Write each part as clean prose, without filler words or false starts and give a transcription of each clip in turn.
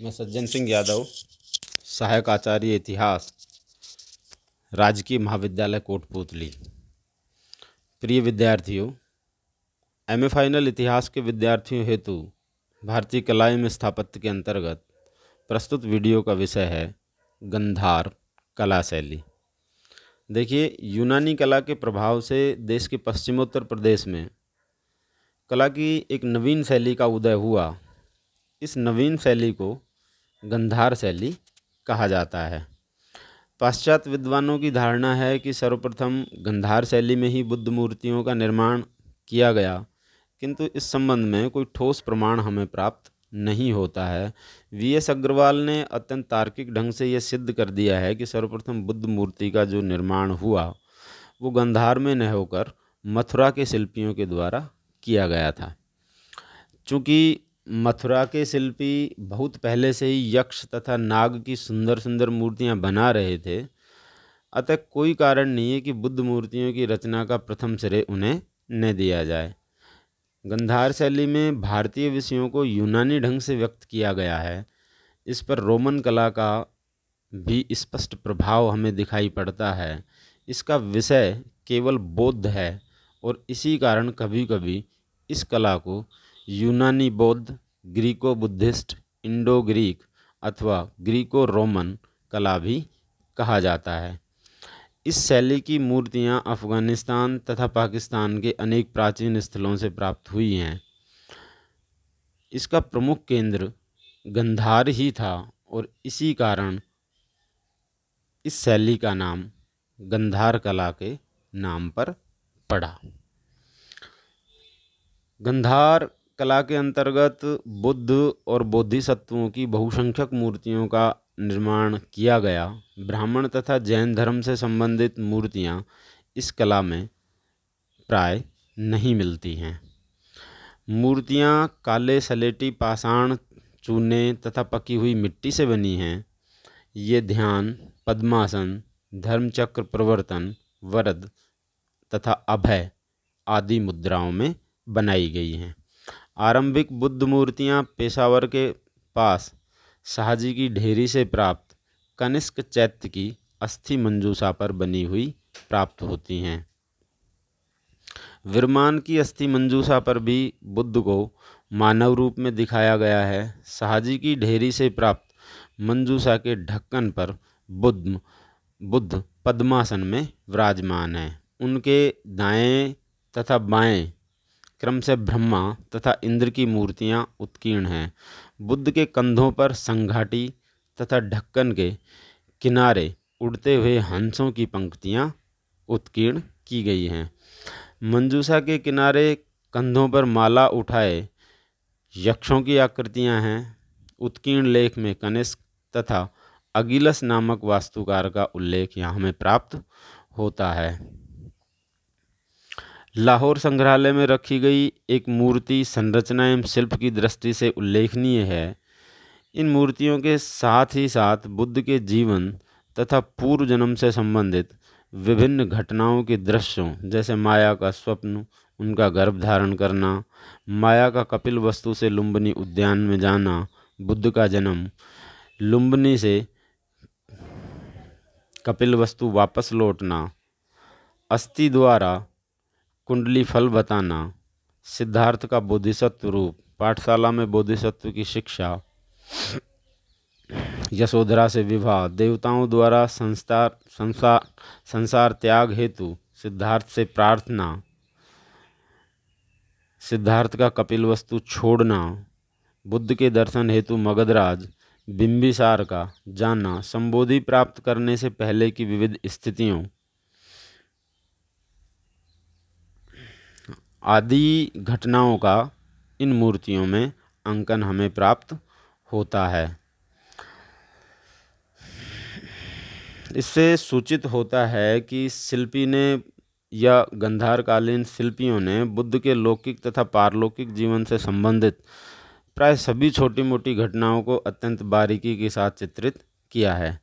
मैं सज्जन सिंह यादव, सहायक आचार्य इतिहास, राजकीय महाविद्यालय कोटपूतली। प्रिय विद्यार्थियों, एमए फाइनल इतिहास के विद्यार्थियों हेतु भारतीय कला एवं स्थापत्य के अंतर्गत प्रस्तुत वीडियो का विषय है गंधार कला शैली। देखिए, यूनानी कला के प्रभाव से देश के पश्चिमोत्तर प्रदेश में कला की एक नवीन शैली का उदय हुआ। इस नवीन शैली को गंधार शैली कहा जाता है। पाश्चात्य विद्वानों की धारणा है कि सर्वप्रथम गंधार शैली में ही बुद्ध मूर्तियों का निर्माण किया गया, किंतु इस संबंध में कोई ठोस प्रमाण हमें प्राप्त नहीं होता है। वीएस अग्रवाल ने अत्यंत तार्किक ढंग से यह सिद्ध कर दिया है कि सर्वप्रथम बुद्ध मूर्ति का जो निर्माण हुआ वो गंधार में न होकर मथुरा के शिल्पियों के द्वारा किया गया था। चूँकि मथुरा के शिल्पी बहुत पहले से ही यक्ष तथा नाग की सुंदर सुंदर मूर्तियां बना रहे थे, अतः कोई कारण नहीं है कि बुद्ध मूर्तियों की रचना का प्रथम श्रेय उन्हें न दिया जाए। गंधार शैली में भारतीय विषयों को यूनानी ढंग से व्यक्त किया गया है। इस पर रोमन कला का भी स्पष्ट प्रभाव हमें दिखाई पड़ता है। इसका विषय केवल बौद्ध है और इसी कारण कभी कभी इस कला को यूनानी बौद्ध, ग्रीको बुद्धिस्ट, इंडो ग्रीक अथवा ग्रीको रोमन कला भी कहा जाता है। इस शैली की मूर्तियां अफ़गानिस्तान तथा पाकिस्तान के अनेक प्राचीन स्थलों से प्राप्त हुई हैं। इसका प्रमुख केंद्र गंधार ही था और इसी कारण इस शैली का नाम गंधार कला के नाम पर पड़ा। गंधार कला के अंतर्गत बुद्ध और बोधिसत्वों की बहुसंख्यक मूर्तियों का निर्माण किया गया। ब्राह्मण तथा जैन धर्म से संबंधित मूर्तियां इस कला में प्राय नहीं मिलती हैं। मूर्तियां काले सलेटी पाषाण, चूने तथा पकी हुई मिट्टी से बनी हैं। ये ध्यान, पद्मासन, धर्मचक्र प्रवर्तन, वरद तथा अभय आदि मुद्राओं में बनाई गई हैं। आरंभिक बुद्ध मूर्तियां पेशावर के पास शाहजी की ढेरी से प्राप्त कनिष्क चैत्य की अस्थि मंजूषा पर बनी हुई प्राप्त होती हैं। विरमान की अस्थि मंजूषा पर भी बुद्ध को मानव रूप में दिखाया गया है। शाहजी की ढेरी से प्राप्त मंजूषा के ढक्कन पर बुद्ध पद्मासन में विराजमान है। उनके दाएं तथा बाएं क्रम से ब्रह्मा तथा इंद्र की मूर्तियां उत्कीर्ण हैं। बुद्ध के कंधों पर संघाटी तथा ढक्कन के किनारे उड़ते हुए हंसों की पंक्तियां उत्कीर्ण की गई हैं। मंजूषा के किनारे कंधों पर माला उठाए यक्षों की आकृतियां हैं। उत्कीर्ण लेख में कनिष्क तथा अगिलस नामक वास्तुकार का उल्लेख यहाँ हमें प्राप्त होता है। लाहौर संग्रहालय में रखी गई एक मूर्ति संरचना एवं शिल्प की दृष्टि से उल्लेखनीय है। इन मूर्तियों के साथ ही साथ बुद्ध के जीवन तथा पूर्व जन्म से संबंधित विभिन्न घटनाओं के दृश्यों, जैसे माया का स्वप्न, उनका गर्भ धारण करना, माया का कपिल वस्तु से लुम्बिनी उद्यान में जाना, बुद्ध का जन्म, लुम्बिनी से कपिल वस्तु वापस लौटना, अस्थि द्वारा कुंडली फल बताना, सिद्धार्थ का बोधिसत्व रूप, पाठशाला में बोधिसत्व की शिक्षा, यशोधरा से विवाह, देवताओं द्वारा संसार त्याग हेतु सिद्धार्थ से प्रार्थना, सिद्धार्थ का कपिल वस्तु छोड़ना, बुद्ध के दर्शन हेतु मगधराज बिंबिसार का जाना, संबोधि प्राप्त करने से पहले की विविध स्थितियों आदि घटनाओं का इन मूर्तियों में अंकन हमें प्राप्त होता है। इससे सूचित होता है कि शिल्पी ने या गंधारकालीन शिल्पियों ने बुद्ध के लौकिक तथा पारलौकिक जीवन से संबंधित प्राय सभी छोटी मोटी घटनाओं को अत्यंत बारीकी के साथ चित्रित किया है।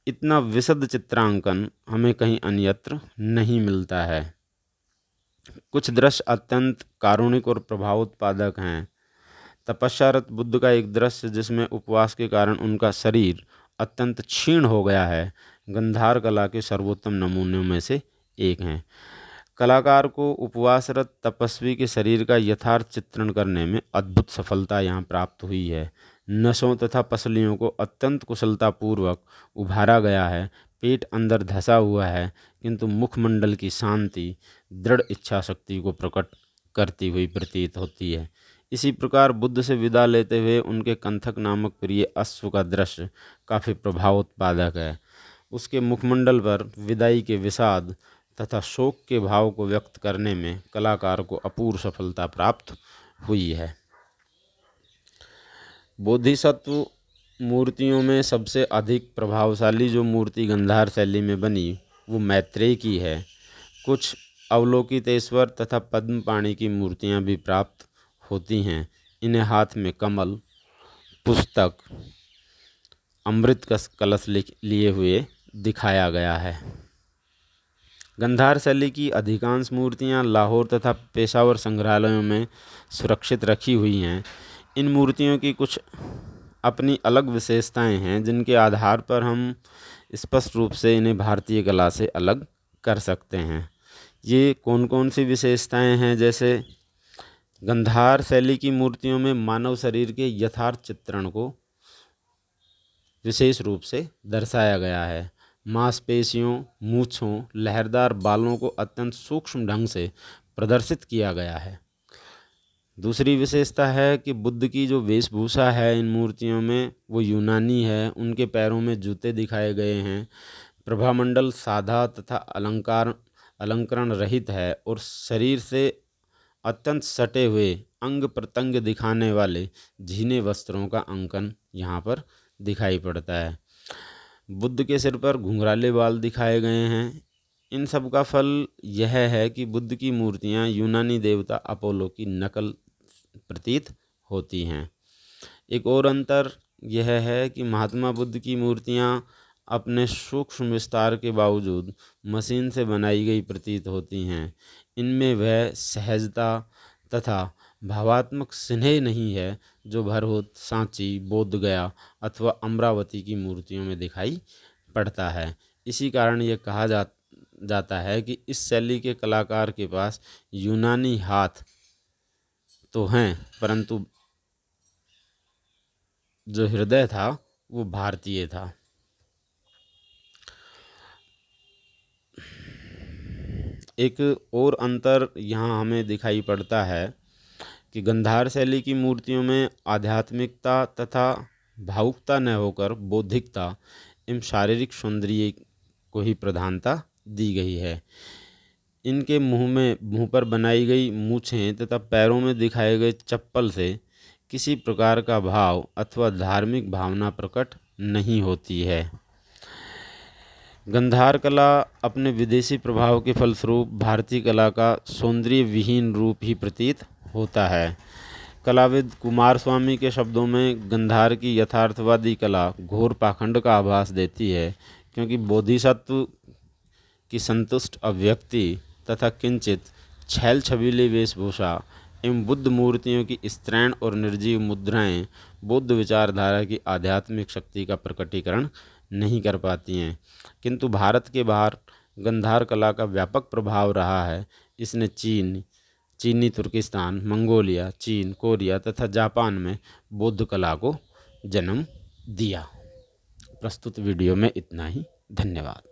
इतना विशद चित्रांकन हमें कहीं अन्यत्र नहीं मिलता है। कुछ दृश्य अत्यंत कारुणिक और प्रभावोत्पादक हैं, तपस्यारत बुद्ध का एक दृश्य जिसमें उपवास के कारण उनका शरीर अत्यंत क्षीण हो गया है, गंधार कला के सर्वोत्तम नमूनों में से एक हैं। कलाकार को उपवासरत तपस्वी के शरीर का यथार्थ चित्रण करने में अद्भुत सफलता यहाँ प्राप्त हुई है। नसों तथा पसलियों को अत्यंत कुशलतापूर्वक उभारा गया है। पेट अंदर धंसा हुआ है, किंतु मुखमंडल की शांति दृढ़ इच्छा शक्ति को प्रकट करती हुई प्रतीत होती है। इसी प्रकार बुद्ध से विदा लेते हुए उनके कंथक नामक प्रिय अश्व का दृश्य काफ़ी प्रभावोत्पादक है। उसके मुखमंडल पर विदाई के विषाद तथा शोक के भाव को व्यक्त करने में कलाकार को अपूर्व सफलता प्राप्त हुई है। बोधिसत्व मूर्तियों में सबसे अधिक प्रभावशाली जो मूर्ति गंधार शैली में बनी वो मैत्रेय की है। कुछ अवलोकितेश्वर तथा पद्मपाणि की मूर्तियां भी प्राप्त होती हैं। इन्हें हाथ में कमल, पुस्तक, अमृत कलश लिए हुए दिखाया गया है। गंधार शैली की अधिकांश मूर्तियां लाहौर तथा पेशावर संग्रहालयों में सुरक्षित रखी हुई हैं। इन मूर्तियों की कुछ अपनी अलग विशेषताएं हैं जिनके आधार पर हम स्पष्ट रूप से इन्हें भारतीय कला से अलग कर सकते हैं। ये कौन कौन सी विशेषताएं हैं? जैसे गंधार शैली की मूर्तियों में मानव शरीर के यथार्थ चित्रण को विशेष रूप से दर्शाया गया है। मांसपेशियों, मूँछों, लहरदार बालों को अत्यंत सूक्ष्म ढंग से प्रदर्शित किया गया है। दूसरी विशेषता है कि बुद्ध की जो वेशभूषा है इन मूर्तियों में वो यूनानी है। उनके पैरों में जूते दिखाए गए हैं। प्रभामंडल सादा तथा अलंकरण रहित है और शरीर से अत्यंत सटे हुए अंग प्रत्यंग दिखाने वाले झीने वस्त्रों का अंकन यहाँ पर दिखाई पड़ता है। बुद्ध के सिर पर घुंघराले बाल दिखाए गए हैं। इन सब का फल यह है कि बुद्ध की मूर्तियाँ यूनानी देवता अपोलो की नकल प्रतीत होती हैं। एक और अंतर यह है कि महात्मा बुद्ध की मूर्तियाँ अपने सूक्ष्म विस्तार के बावजूद मशीन से बनाई गई प्रतीत होती हैं। इनमें वह सहजता तथा भावात्मक स्नेह नहीं है जो भरहुत, सांची, बोधगया अथवा अमरावती की मूर्तियों में दिखाई पड़ता है। इसी कारण यह कहा जाता है कि इस शैली के कलाकार के पास यूनानी हाथ तो हैं, परंतु जो हृदय था वो भारतीय था। एक और अंतर यहाँ हमें दिखाई पड़ता है कि गंधार शैली की मूर्तियों में आध्यात्मिकता तथा भावुकता न होकर बौद्धिकता एवं शारीरिक सौंदर्य को ही प्रधानता दी गई है। इनके मुंह पर बनाई गई मूछें तथा पैरों में दिखाए गए चप्पल से किसी प्रकार का भाव अथवा धार्मिक भावना प्रकट नहीं होती है। गंधार कला अपने विदेशी प्रभाव के फलस्वरूप भारतीय कला का सौंदर्य विहीन रूप ही प्रतीत होता है। कलाविद कुमार स्वामी के शब्दों में गंधार की यथार्थवादी कला घोर पाखंड का आभास देती है, क्योंकि बोधिसत्व की संतुष्ट अभिव्यक्ति तथा किंचित छैल छबीली वेशभूषा एवं बुद्ध मूर्तियों की स्त्रैण और निर्जीव मुद्राएं बौद्ध विचारधारा की आध्यात्मिक शक्ति का प्रकटीकरण नहीं कर पाती हैं। किंतु भारत के बाहर गंधार कला का व्यापक प्रभाव रहा है। इसने चीनी तुर्किस्तान, मंगोलिया, चीन, कोरिया तथा जापान में बौद्ध कला को जन्म दिया। प्रस्तुत वीडियो में इतना ही। धन्यवाद।